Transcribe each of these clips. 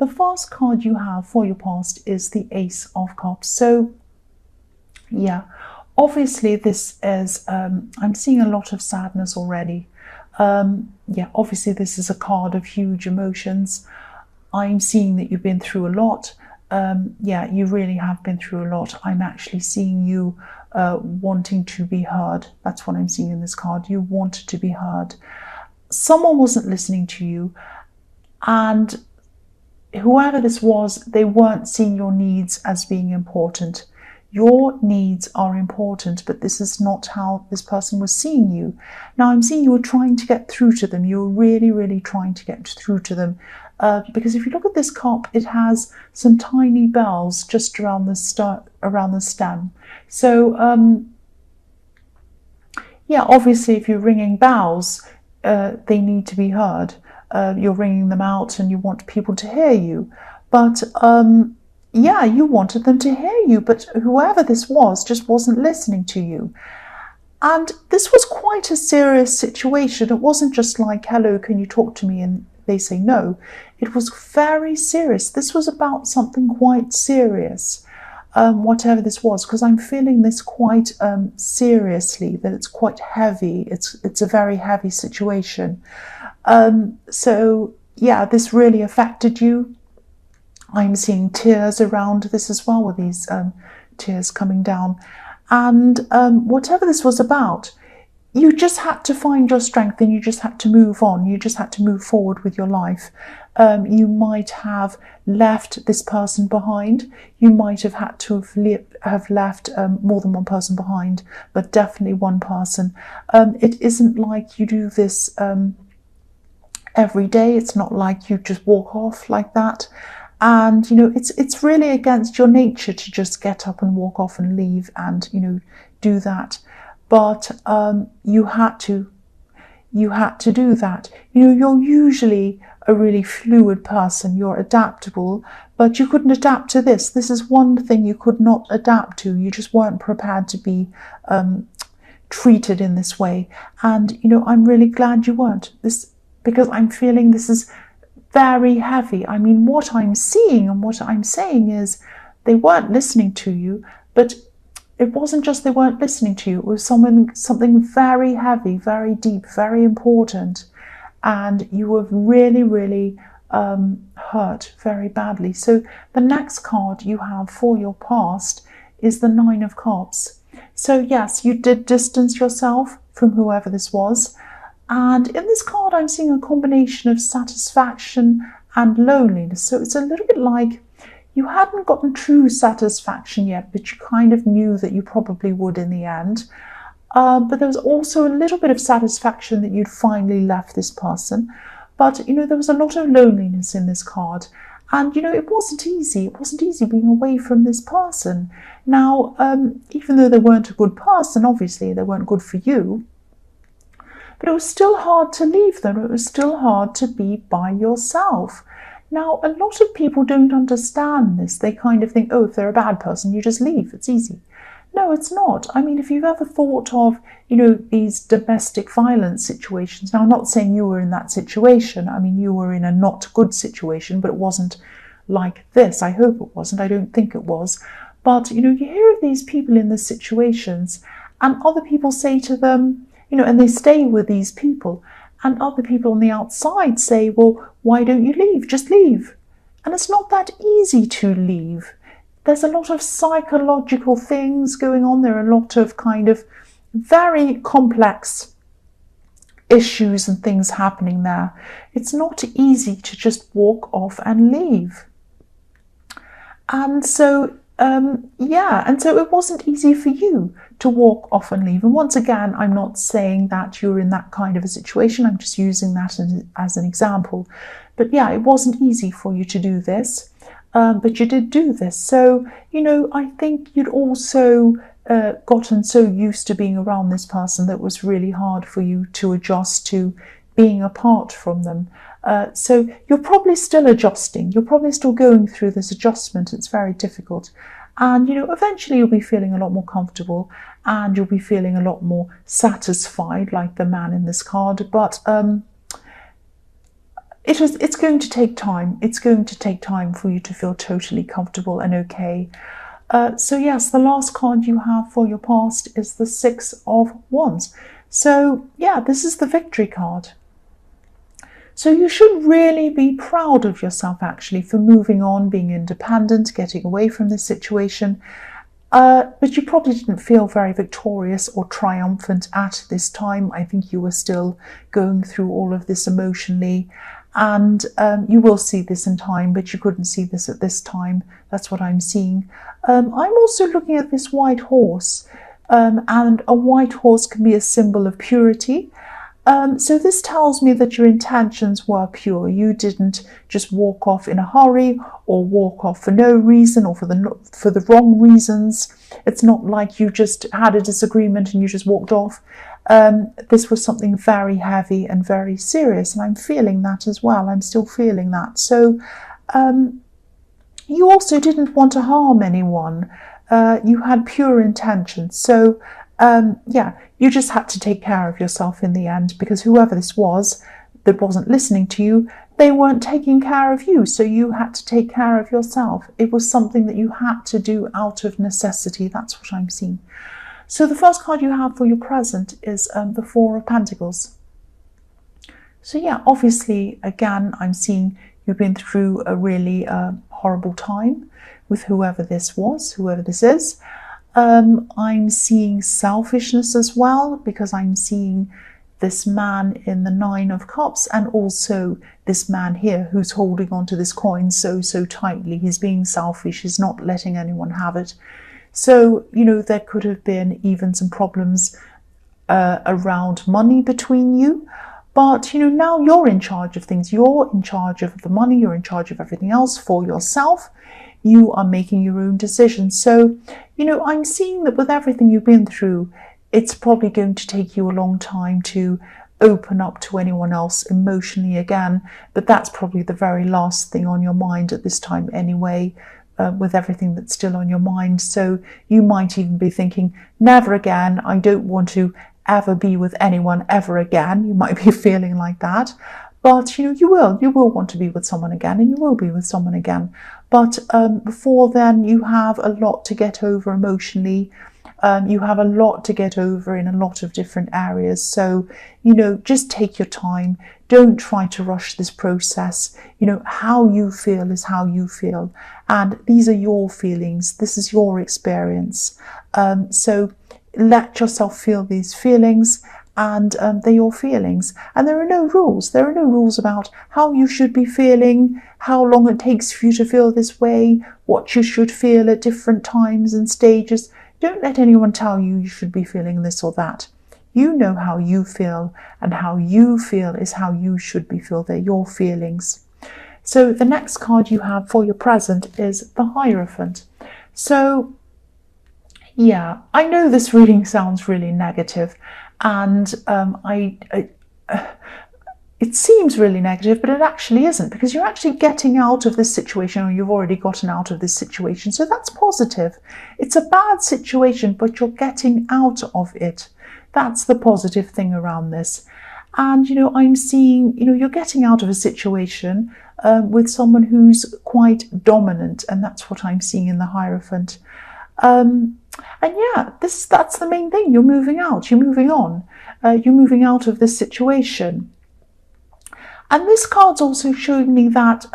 the first card you have for your past is the Ace of Cups. So yeah, obviously this is, I'm seeing a lot of sadness already. Yeah, obviously this is a card of huge emotions. I'm seeing that you've been through a lot. Yeah, you really have been through a lot. I'm actually seeing you wanting to be heard. That's what I'm seeing in this card. You wanted to be heard. Someone wasn't listening to you, and whoever this was, they weren't seeing your needs as being important. Your needs are important, but this is not how this person was seeing you. Now, I'm seeing you were trying to get through to them. You were really, really trying to get through to them. Because if you look at this cup, it has some tiny bells just around the stem. So, yeah, obviously, if you're ringing bells, they need to be heard. You're ringing them out and you want people to hear you. But yeah, you wanted them to hear you, but whoever this was just wasn't listening to you. And this was quite a serious situation. It wasn't just like, hello, can you talk to me? And they say no. It was very serious. This was about something quite serious, whatever this was, because I'm feeling this quite seriously, that it's quite heavy. It's a very heavy situation. So yeah, this really affected you. I'm seeing tears around this as well, with these tears coming down. And whatever this was about, you just had to find your strength and you just had to move on. You just had to move forward with your life. You might have left this person behind. You might have had to have left more than one person behind, but definitely one person. It isn't like you do this every day. It's not like you just walk off like that. And, you know, it's really against your nature to just get up and walk off and leave and, you know, do that. But you had to do that. You know, you're usually a really fluid person. You're adaptable, but you couldn't adapt to this. This is one thing you could not adapt to. You just weren't prepared to be treated in this way. And, you know, I'm really glad you weren't. Because I'm feeling this is very heavy. I mean, what I'm seeing and what I'm saying is they weren't listening to you, but it wasn't just they weren't listening to you. It was something very heavy, very deep, very important. And you were really, really hurt very badly. So the next card you have for your past is the Nine of Cups. So yes, you did distance yourself from whoever this was. And in this card, I'm seeing a combination of satisfaction and loneliness. So it's a little bit like you hadn't gotten true satisfaction yet, but you kind of knew that you probably would in the end. But there was also a little bit of satisfaction that you'd finally left this person. But, you know, there was a lot of loneliness in this card. And, you know, it wasn't easy. It wasn't easy being away from this person. Now, even though they weren't a good person, obviously they weren't good for you. But it was still hard to leave them. It was still hard to be by yourself. Now, a lot of people don't understand this. They kind of think, oh, if they're a bad person, you just leave. It's easy. No, it's not. I mean, if you've ever thought of, you know, these domestic violence situations. Now, I'm not saying you were in that situation. I mean, you were in a not good situation, but it wasn't like this. I hope it wasn't. I don't think it was. But, you know, you hear of these people in these situations and other people say to them, you know, and they stay with these people, and other people on the outside say, well, why don't you leave? Just leave. And it's not that easy to leave. There's a lot of psychological things going on. There are a lot of kind of very complex issues and things happening there. It's not easy to just walk off and leave. And so yeah, and so it wasn't easy for you to walk off and leave. And once again, I'm not saying that you're in that kind of a situation. I'm just using that as an example. But yeah, it wasn't easy for you to do this, but you did do this. So, you know, I think you'd also gotten so used to being around this person that it was really hard for you to adjust to being apart from them. So you're probably still adjusting. You're probably still going through this adjustment. It's very difficult. And, you know, eventually you'll be feeling a lot more comfortable and you'll be feeling a lot more satisfied, like the man in this card. But It's going to take time. It's going to take time for you to feel totally comfortable and okay. So yes, the last card you have for your past is the Six of Wands. So yeah, this is the victory card. So you should really be proud of yourself, actually, for moving on, being independent, getting away from this situation. But you probably didn't feel very victorious or triumphant at this time. I think you were still going through all of this emotionally. And you will see this in time, but you couldn't see this at this time. That's what I'm seeing. I'm also looking at this white horse. And a white horse can be a symbol of purity. So this tells me that your intentions were pure. You didn't just walk off in a hurry or walk off for no reason or for the wrong reasons. It's not like you just had a disagreement and you just walked off. This was something very heavy and very serious, and I'm feeling that as well. I'm still feeling that. So you also didn't want to harm anyone. You had pure intentions. So yeah, you just had to take care of yourself in the end, because whoever this was that wasn't listening to you, they weren't taking care of you. So you had to take care of yourself. It was something that you had to do out of necessity. That's what I'm seeing. So the first card you have for your present is the Four of Pentacles. So yeah, obviously, again, I'm seeing you've been through a really horrible time with whoever this was, whoever this is. I'm seeing selfishness as well, because I'm seeing this man in the Nine of Cups, and also this man here who's holding on to this coin so tightly. He's being selfish. He's not letting anyone have it. So, you know, there could have been even some problems around money between you. But, you know, now you're in charge of things. You're in charge of the money. You're in charge of everything else for yourself. You are making your own decisions. So, you know, I'm seeing that with everything you've been through, it's probably going to take you a long time to open up to anyone else emotionally again. But that's probably the very last thing on your mind at this time anyway, with everything that's still on your mind. So you might even be thinking, never again. I don't want to ever be with anyone ever again. You might be feeling like that. But, you know, you will want to be with someone again, and you will be with someone again. But before then, you have a lot to get over emotionally. You have a lot to get over in a lot of different areas. So, you know, just take your time. Don't try to rush this process. You know, how you feel is how you feel. And these are your feelings. This is your experience. So let yourself feel these feelings, and they're your feelings. And there are no rules. There are no rules about how you should be feeling, how long it takes for you to feel this way, what you should feel at different times and stages. Don't let anyone tell you you should be feeling this or that. You know how you feel, and how you feel is how you should be feel. They're your feelings. So the next card you have for your present is the Hierophant. So yeah, I know this reading sounds really negative, and it seems really negative, but it actually isn't, because you're actually getting out of this situation, or you've already gotten out of this situation. So that's positive. It's a bad situation, but you're getting out of it. That's the positive thing around this. And, you know, I'm seeing, you know, you're getting out of a situation with someone who's quite dominant, and that's what I'm seeing in the Hierophant. And yeah, that's the main thing. You're moving out. You're moving on. You're moving out of this situation. And this card's also showing me that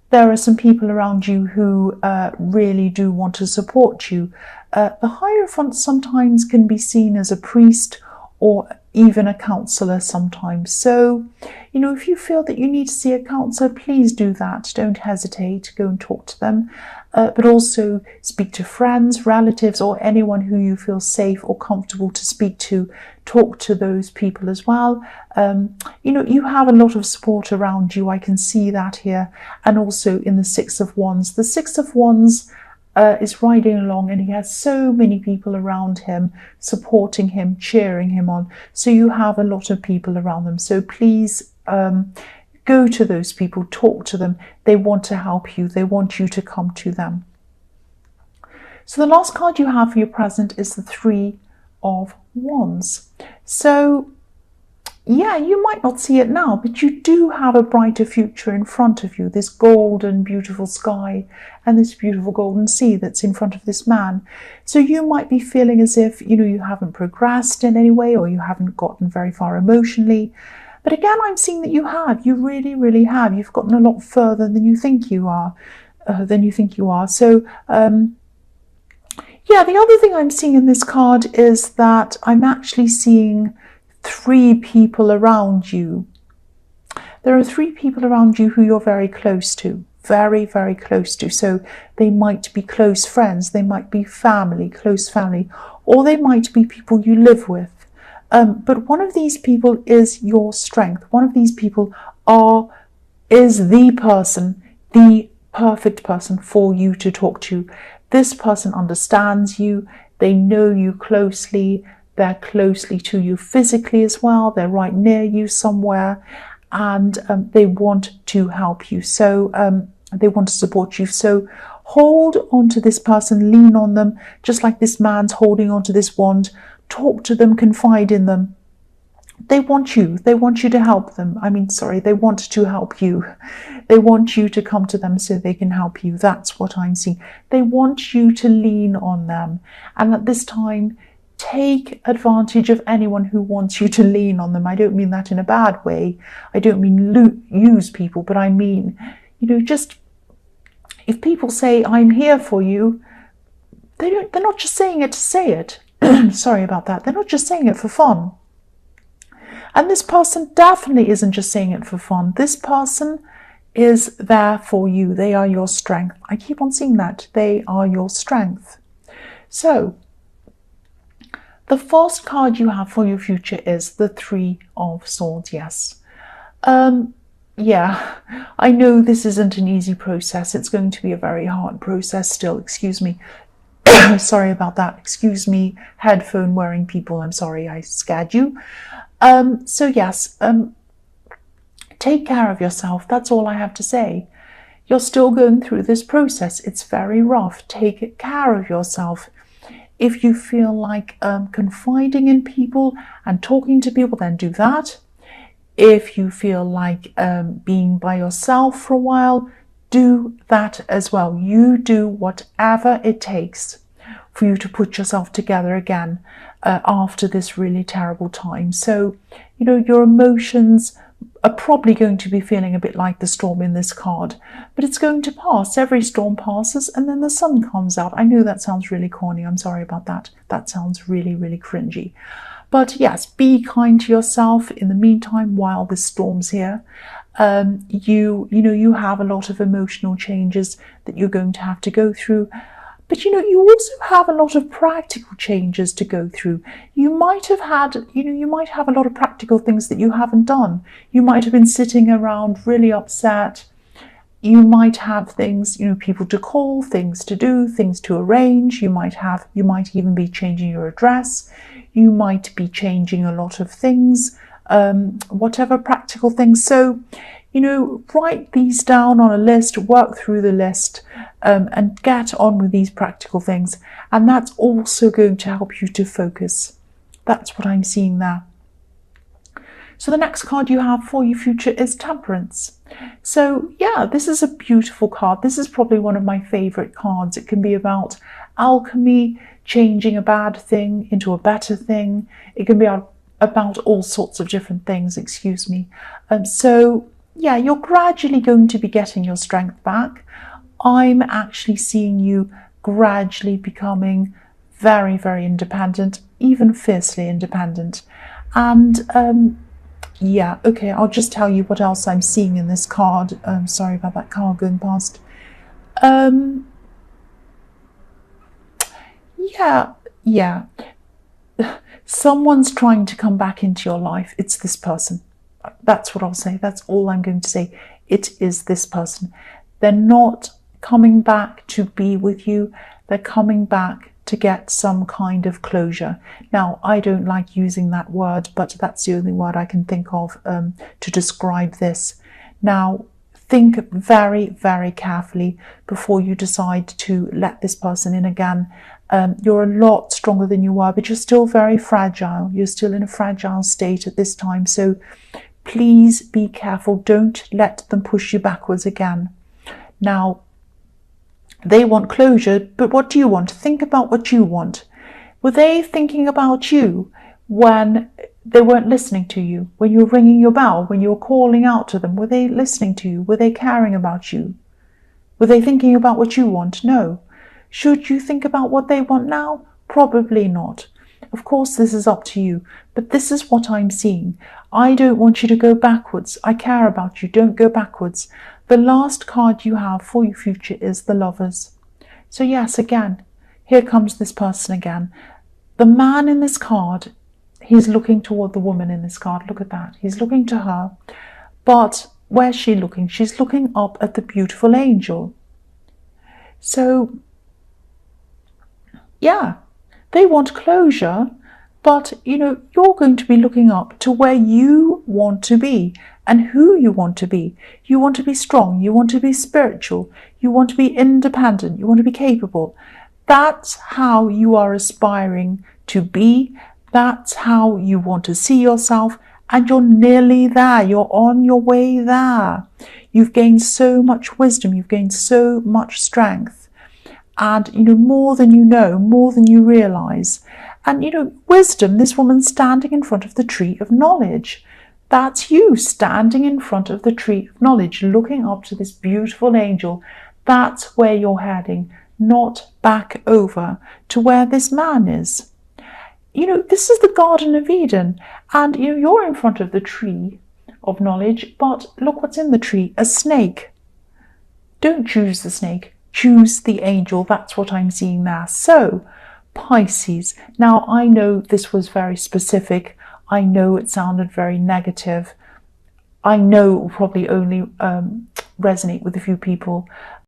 there are some people around you who really do want to support you. The Hierophant sometimes can be seen as a priest or even a counsellor sometimes. So, you know, if you feel that you need to see a counsellor, please do that. Don't hesitate. Go and talk to them. But also speak to friends, relatives, or anyone who you feel safe or comfortable to speak to. Talk to those people as well. You know, you have a lot of support around you. I can see that here. And also in the Six of Wands. The Six of Wands is riding along, and he has so many people around him, supporting him, cheering him on. So you have a lot of people around them. So please go to those people, talk to them. They want to help you. They want you to come to them. So the last card you have for your present is the Three of Wands. So yeah, you might not see it now, but you do have a brighter future in front of you. This golden, beautiful sky and this beautiful golden sea that's in front of this man. So you might be feeling as if, you haven't progressed in any way, or you haven't gotten very far emotionally. But again, I'm seeing that you have. You really, really have. You've gotten a lot further than you think you are. So, yeah, the other thing I'm seeing in this card is that I'm actually seeing 3 people around you. There are 3 people around you who you're very close to, very, very close to. So they might be close friends, they might be family, close family, or they might be people you live with. But one of these people is your strength. One of these people is the person, the perfect person for you to talk to. This person understands you, they know you closely, they're closely to you physically as well, they're right near you somewhere, and they want to help you. So they want to support you. So hold on to this person, lean on them, just like this man's holding on to this wand. Talk to them, confide in them. They want you to help them. They want to help you. They want you to come to them so they can help you. That's what I'm seeing. They want you to lean on them. And at this time, take advantage of anyone who wants you to lean on them. I don't mean that in a bad way. I don't mean use people, but I mean, just if people say, I'm here for you, they're not just saying it to say it. Sorry about that. They're not just saying it for fun. And this person definitely isn't just saying it for fun. This person is there for you. They are your strength. I keep on seeing that. They are your strength. So, the first card you have for your future is the 3 of Swords, yes. Yeah, I know this isn't an easy process. It's going to be a very hard process still. Excuse me. Sorry about that. Excuse me, headphone wearing people. I'm sorry I scared you. So yes, take care of yourself. That's all I have to say. You're still going through this process. It's very rough. Take care of yourself. If you feel like confiding in people and talking to people, then do that. If you feel like being by yourself for a while, do that as well. You do whatever it takes for you to put yourself together again after this really terrible time. So, your emotions are probably going to be feeling a bit like the storm in this card, but it's going to pass. Every storm passes and then the sun comes out. I know that sounds really corny. I'm sorry about that. That sounds really, really cringy. But yes, be kind to yourself in the meantime while this storm's here. You have a lot of emotional changes that you're going to have to go through. But you also have a lot of practical changes to go through. You might have a lot of practical things that you haven't done. You might have been sitting around really upset. You might have things, people to call, things to do, things to arrange. You might even be changing your address. You might be changing a lot of things, whatever practical things. So, write these down on a list, work through the list, and get on with these practical things. And that's also going to help you to focus. That's what I'm seeing there. So the next card you have for your future is Temperance. So yeah, this is a beautiful card. This is probably one of my favorite cards. It can be about alchemy, changing a bad thing into a better thing. It can be about all sorts of different things, excuse me. So yeah, you're gradually going to be getting your strength back. I'm actually seeing you gradually becoming very, very independent, even fiercely independent. And yeah, okay, I'll just tell you what else I'm seeing in this card. Sorry about that car going past. Yeah. Someone's trying to come back into your life. It's this person. That's what I'll say. That's all I'm going to say. It is this person. They're not coming back to be with you. They're coming back to get some kind of closure. Now, I don't like using that word, but that's the only word I can think of to describe this. Now, think very, very carefully before you decide to let this person in again. You're a lot stronger than you were, but you're still very fragile. You're still in a fragile state at this time. So please be careful. Don't let them push you backwards again. Now, they want closure, but what do you want? Think about what you want. Were they thinking about you when they weren't listening to you? When you were ringing your bell, when you were calling out to them, were they listening to you? Were they caring about you? Were they thinking about what you want? No. Should you think about what they want now? Probably not. Of course, this is up to you, but this is what I'm seeing. I don't want you to go backwards. I care about you. Don't go backwards. The last card you have for your future is the Lovers. So yes, again, here comes this person again. The man in this card, he's looking toward the woman in this card. Look at that. He's looking to her. But where's she looking? She's looking up at the beautiful angel. So, yeah, they want closure, but, you're going to be looking up to where you want to be and who you want to be. You want to be strong. You want to be spiritual. You want to be independent. You want to be capable. That's how you are aspiring to be. That's how you want to see yourself. And you're nearly there. You're on your way there. You've gained so much wisdom. You've gained so much strength. And, more than you know, more than you realize. And, wisdom, this woman standing in front of the tree of knowledge. That's you standing in front of the tree of knowledge, looking up to this beautiful angel. That's where you're heading, not back over to where this man is. This is the Garden of Eden. And, you're in front of the tree of knowledge. But look what's in the tree, a snake. Don't choose the snake. Choose the angel. That's what I'm seeing there. So, Pisces. Now, I know this was very specific. I know it sounded very negative. I know it will probably only resonate with a few people.